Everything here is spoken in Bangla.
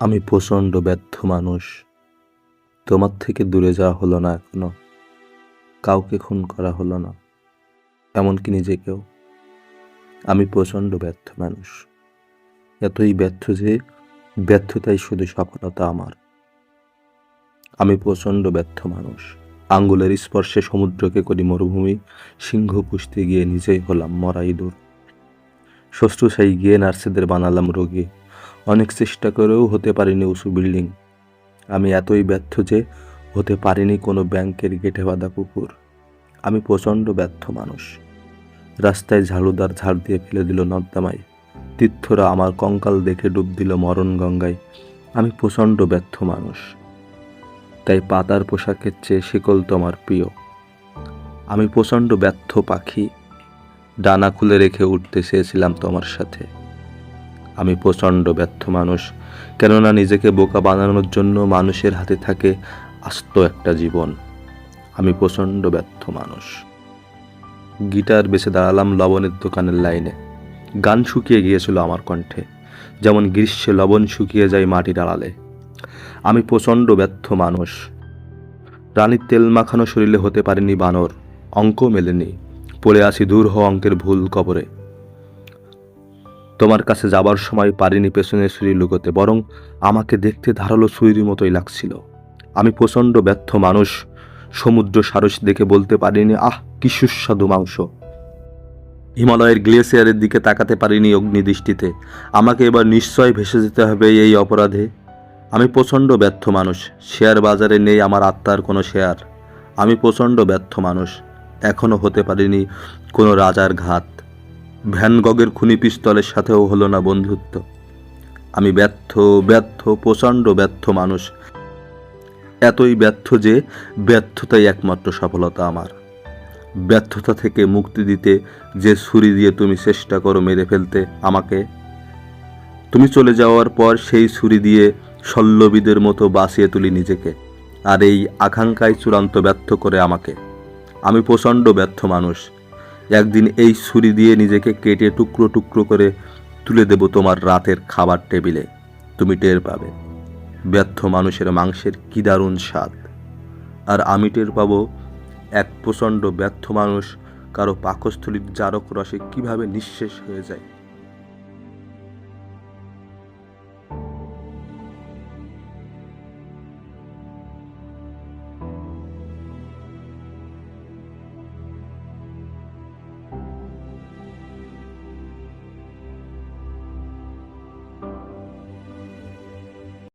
আমি প্রচণ্ড ব্যর্থ মানুষ। তোমার থেকে দূরে যাওয়া হলো না এখনো, কাউকে খুন করা হলো না, এমনকি নিজেকেও। আমি প্রচণ্ড ব্যর্থ মানুষ, এতই ব্যর্থ যে ব্যর্থতাই শুধু সফলতা আমার। আমি প্রচণ্ড ব্যর্থ মানুষ, আঙ্গুলের স্পর্শে সমুদ্রকে করি মরুভূমি, সিংহ পুষতে গিয়ে নিজেই হলাম মরা ইঁদুর। শ্বশ্রুশায়ী গিয়ে নার্সেদের বানালাম রোগী, অনেক চেষ্টা করেও হতে পারিনি উঁচু বিল্ডিং। আমি এতই ব্যর্থ যে হতে পারিনি কোনো ব্যাংকের গেটে বাঁধা কুকুর। আমি প্রচণ্ড ব্যর্থ মানুষ, রাস্তায় ঝাড়ুদার ঝাড় দিয়ে ফেলে দিল নর্দমায়, তীর্থরা আমার কঙ্কাল দেখে ডুব দিল মরণ গঙ্গায়। আমি প্রচণ্ড ব্যর্থ মানুষ, তাই পাতার পোশাকের চেয়ে শিকল তোমার প্রিয়। আমি প্রচণ্ড ব্যর্থ পাখি, ডানা খুলে রেখে উঠতে চেয়েছিলাম তোমার সাথে। আমি প্রচণ্ড ব্যর্থ মানুষ, কেননা নিজেকে বোকা বানানোর জন্য মানুষের হাতে থাকে আস্ত একটা জীবন। আমি প্রচণ্ড ব্যর্থ মানুষ। গিটার বেছে দাঁড়ালাম লবণের দোকানের লাইনে, গান শুকিয়ে গিয়েছিল আমার কণ্ঠে, যেমন গ্রীষ্মে লবণ শুকিয়ে যায় মাটির আড়ালে। আমি প্রচণ্ড ব্যর্থ মানুষ, রানীর তেল মাখানো শরীরে হতে পারিনি বানর, অঙ্ক মেলেনি, পড়ে আছি দূর হ অঙ্কের ভুল কবরে। তোমার কাছে যাবার সময় পারিনি পেছনে ছুরি লুকোতে, বরং আমাকে দেখতে ধারালো ছুরির মতোই লাগছিল। আমি প্রচণ্ড ব্যর্থ মানুষ, সমুদ্র সারস দেখে বলতে পারিনি আহ কি সুস্বাদু মাংস। হিমালয়ের গ্লেসিয়ারের দিকে তাকাতে পারিনি অগ্নিদৃষ্টিতে, আমাকে এবার নিশ্চয় ভেসে যেতে হবে এই অপরাধে। আমি প্রচণ্ড ব্যর্থ মানুষ, শেয়ার বাজারে নেই আমার আত্মার কোনো শেয়ার। আমি প্রচণ্ড ব্যর্থ মানুষ, এখনও হতে পারিনি কোনো রাজার ঘাত, ভ্যান গগের খুনি পিস্তলের সাথেও হলো না বন্ধুত্ব। আমি ব্যর্থ ব্যর্থ প্রচণ্ড ব্যর্থ মানুষ, এতই ব্যর্থ যে ব্যর্থতাই একমাত্র সফলতা আমার। ব্যর্থতা থেকে মুক্তি দিতে যে ছুরি দিয়ে তুমি চেষ্টা করো মেরে ফেলতে আমাকে, তুমি চলে যাওয়ার পর সেই ছুরি দিয়ে শল্যবিদের মতো বাঁচিয়ে তুলি নিজেকে, আর এই আকাঙ্ক্ষায় চূড়ান্ত ব্যর্থ করে আমাকে। আমি প্রচণ্ড ব্যর্থ মানুষ, একদিন এই ছুরি দিয়ে নিজেকে কেটে টুকরো টুকরো করে তুলে দেব তোমার রাতের খাবার টেবিলে, তুমি টের পাবে ব্যর্থ মানুষের মাংসের কি দারুণ স্বাদ। আর আমি টের পাবো এক প্রচণ্ড ব্যর্থ মানুষ কারো পাকস্থলীর জারক রসে কিভাবে নিঃশেষ হয়ে যায়।